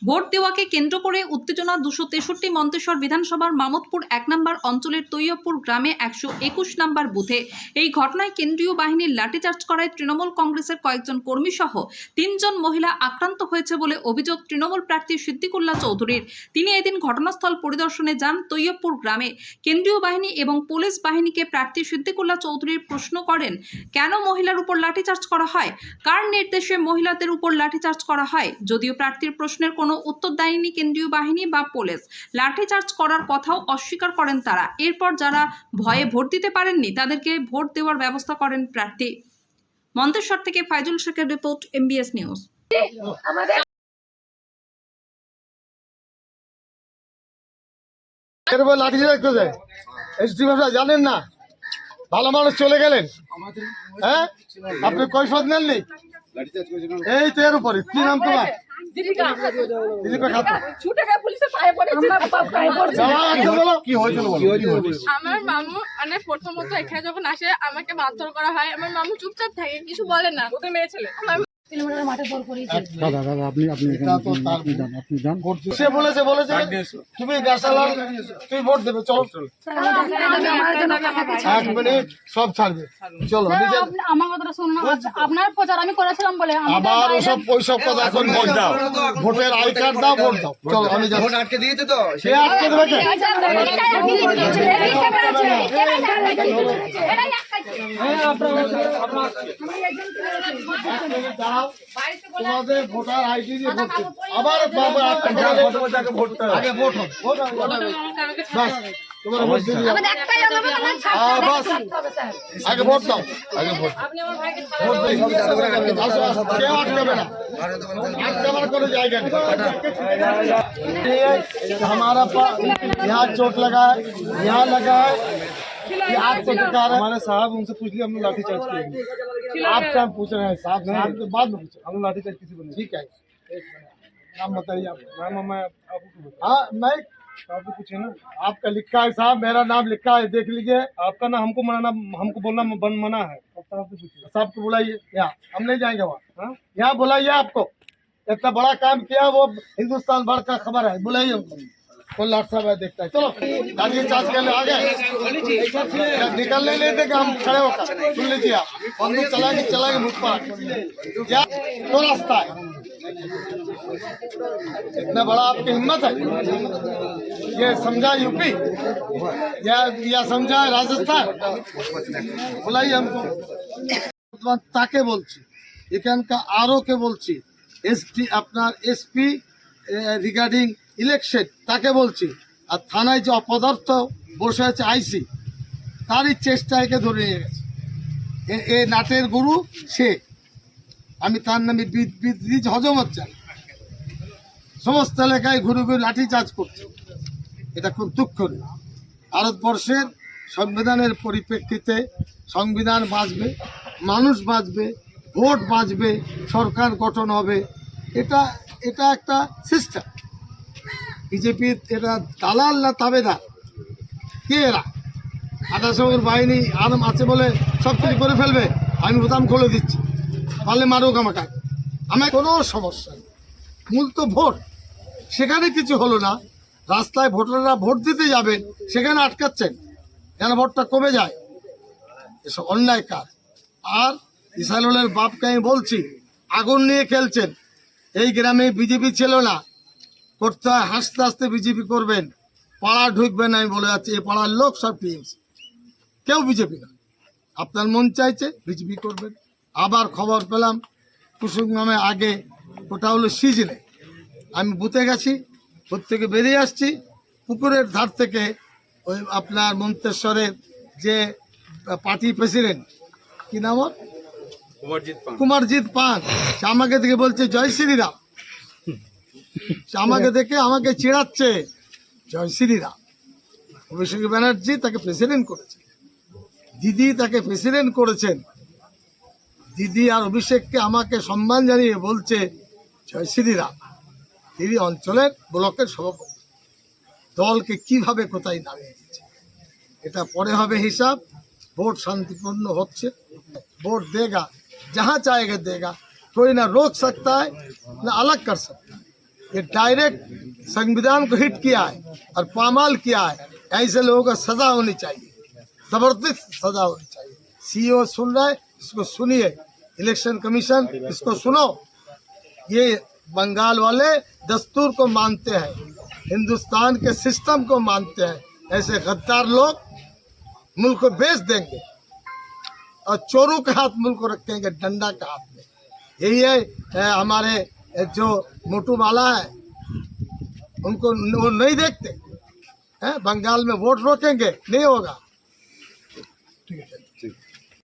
Vote দেওয়াকে কেন্দ্র করে উত্তেজনা 263 মন্তেশ্বর বিধানসভার মামদপুর 1 নম্বর অঞ্চলের তৈয়বপুর গ্রামে 121 নম্বর বুথে এই ঘটনায় কেন্দ্রীয় বাহিনীর লাঠিচার্জ করায় তৃণমূল কংগ্রেসের কয়েকজন কর্মী সহ 3 জন মহিলা আক্রান্ত হয়েছে বলে অভিযোগ তৃণমূল প্রার্থী সিদ্দিকুল্লাহ চৌধুরীর। তিনি এদিন ঘটনাস্থল পরিদর্শনে যান তৈয়বপুর গ্রামে। কেন্দ্রীয় বাহিনী এবং পুলিশ বাহিনীকে প্রার্থী সিদ্দিকুল্লাহ চৌধুরীর প্রশ্ন করেন, কেন মহিলার উপর লাঠিচার্জ করা হয়, কার নির্দেশে মহিলাদের উপর লাঠিচার্জ করা হয়। যদিও প্রার্থীর প্রশ্নের কোনো উত্তর দেয়নি কেন্দ্রীয় বাহিনী বা পুলিশ, লাঠিচার্জ করার কথাও অস্বীকার করেন তারা। এরপর যারা ভয়ে ভোট দিতে পারেননি তাদেরকে ভোট দেওয়ার ব্যবস্থা করেন প্রার্থী। মন্তেশ্বর থেকে ফাইজুল শেখের রিপোর্ট, MBS নিউজ। জানেন না, ভালো মানুষ চলে গেলেন, হ্যাঁ আপনি কৈফত নেননি, এই তো এর উপরে কি নাম তোমার? আমার মামু মানে প্রথমত এখানে যখন আসে আমাকে মারধর করা হয়, আমার মামু চুপচাপ থাকে, কিছু বলে না। ওকে মেরেছিল তুমি তুই ভোট দেবে, চলো 1 মিনিট সব ছাড়বে, চলো আমার কথাটা শুনুন। আপনার প্রচার আমি করেছিলাম বলে আবার ওইসব কথা এখন ভোট দাও, ভোটের আই কার্ড দাও, ভোট দাও, চলো আমি ভোট আটকে দিয়েছে তো, সে আটকে দেবে কে? তোমাদের ভোটার আইডি দিয়ে ভোট দেবে। আবার আগে ভোট হবে, আগে ভোট দাও, আগে ভোট কেউ আটকাবে না, আটকাবার কোনো জায়গা নেই। हमारा यहाँ चोट लगा है, यहाँ लगा है, ये आपको दिखा रहा है। हमारे साहब उनसे पूछ लिया, हम लोग लाठी चार्ज करेंगे। आपसे हम पूछ रहे हैं साहब, साहब के बाद में पूछे, हम लोग लाठी चार्ज किसी को नहीं। ठीक है, नाम बताइए आप। नाम मैं आपको, हाँ मैं आपको पूछे ना, आपका लिखा है साहब, मेरा नाम लिखा है, देख लीजिए। आपका ना हमको मना, हमको बोलना मना है। साहब को बुलाइए, यहाँ हम नहीं जाएंगे वहाँ, यहाँ बुलाइए। आपको इतना बड़ा काम किया, वो हिंदुस्तान भर का खबर है, बुलाइए उनको। कौन लाट साहब है, देखता है। चलो गाड़ी चार्ज कर ले, आ गए निकलने नहीं देगा, हम खड़े होकर सुन लीजिए। आप बंदूक चलाएंगे मुझ पर, क्या तो रास्ता है? इतना बड़ा आपकी हिम्मत है? ये समझा यूपी या समझा राजस्थान? बुलाइए हमको। ताके बोलছি, এখানকার আরও কে বলছি, এসটি আপনার এসপি রিগার্ডিং ইলেকশন তাকে বলছি, আর থানায় যে অপদার্থ বসে আছে আইসি, তারই চেষ্টা একে ধরে নিয়ে গেছে। এ নাটের গুরু সে, আমি তার নামে বীজ হজমত চাই। সমস্ত এলাকায় ঘুরে ঘুরে লাঠি চার্জ করছে, এটা খুব দুঃখজনক। ভারতবর্ষের সংবিধানের পরিপ্রেক্ষিতে সংবিধান বাঁচবে, মানুষ বাঁচবে, ভোট বাঁচবে, সরকার গঠন হবে, এটা একটা সিস্টেম। বিজেপি এটা দালাল না তাবেদার? কে এরা? আধাসঙ্গের বাহিনী আরাম আছে বলে সব কিছু করে ফেলবে, আমি বোতাম খুলে দিচ্ছি, পারলে মারুক আমাকে, আমার কোনো সমস্যা নেই। মূল তো ভোট, সেখানে কিছু হলো না। রাস্তায় ভোটাররা ভোট দিতে যাবেন, সেখানে আটকাচ্ছেন, যেন ভোটটা কমে যায়, এসব অন্যায় কাজ। আর ইসানুলের বাপকে আমি বলছি, আগুন নিয়ে খেলছেন। এই গ্রামে বিজেপি ছিল না, করতে হয় হাসতে হাসতে বিজেপি করবেন, পাড়া ঢুকবেন। আমি বলে যাচ্ছি, এই পাড়ার লোক সব টিএমসি, কেউ বিজেপি না। আপনার মন চাইছে বিজেপি করবেন। আবার খবর পেলাম কুসুম নামে, আগে ওটা হলো সিজনে, আমি বুথে গেছি, বুথ থেকে বেরিয়ে আসছি, পুকুরের ধার থেকে ওই আপনার মন্তেশ্বরের যে পার্টি প্রেসিডেন্ট, কি নাম ওর, কুমারজিৎ পান, সে আমাকে দেখে বলছে জয় শ্রীরাম। সে আমাকে দেখে আমাকে চিড়াচ্ছে, জয় শ্রীরাম। অভিষেক ব্যানার্জি তাকে প্রেসিডেন্ট করেছে, দিদি তাকে প্রেসিডেন্ট করেছেন। দিদি আর অভিষেককে আমাকে সম্মান জানিয়ে বলছে জয় শ্রীরাম। দিদি অঞ্চলের ব্লকের সভাপতি, দলকে কিভাবে কোথায় নামিয়ে দিচ্ছে, এটা পরে হবে হিসাব। वोट शांतिपूर्ण होच्छे, वोट देगा, जहाँ चाहेगा देगा, कोई ना रोक सकता है ना अलग कर सकता है। ये डायरेक्ट संविधान को हिट किया है और पामाल किया है। ऐसे लोगों को सजा होनी चाहिए, जबरदस्त सजा होनी चाहिए। सीईओ सुन रहा है, इसको सुनिए। इलेक्शन कमीशन, इसको सुनो। ये बंगाल वाले दस्तूर को मानते हैं, हिंदुस्तान के सिस्टम को मानते हैं। ऐसे गद्दार लोग मुल्क को बेच देंगे और चोरों के हाथ मुल्क को रखेंगे, डंडा के हाथ में। यही है हमारे जो मोटू वाला है, उनको वो नहीं देखते हैं। बंगाल में वोट रोकेंगे, नहीं होगा। ठीक है।